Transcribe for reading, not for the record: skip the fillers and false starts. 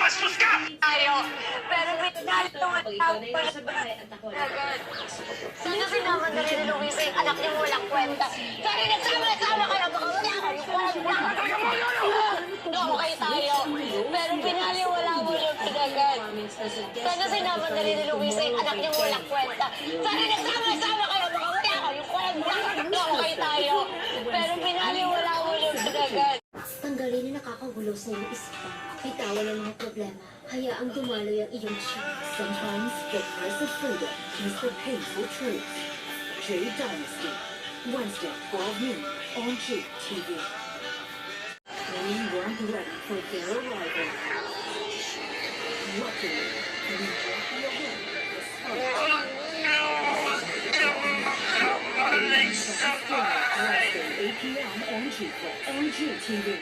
Gumastos ka! Tayo. Pero pinali naman Pag ikaw na yung nasa bahay at ako na Sana sinama na rin ni Luisa yung anak niyo walang kwenta. Sana nagsama-sama kayo, baka wala kayo kwenta. Okay tayo. Pero pinaliwala mo yung pinagat. Sana sinama na rin ni Luisa yung anak niyo walang kwenta. Sana nagsama-sama kayo, baka wala kayo kwenta. Okay tayo. Pero pinaliwala mo yung pinagat. Tanggalin na nakakagulo sa iyong isipan. Bitawan ang mga problema. Hayaang dumaloy ang iyong chance. Sometimes the price of freedom is the painful truth. J Dynasty, Wednesday, 12 noon on J TV. We weren't ready for their arrival. Luckily, we brought the event this Wednesday, 8 p.m. on G TV.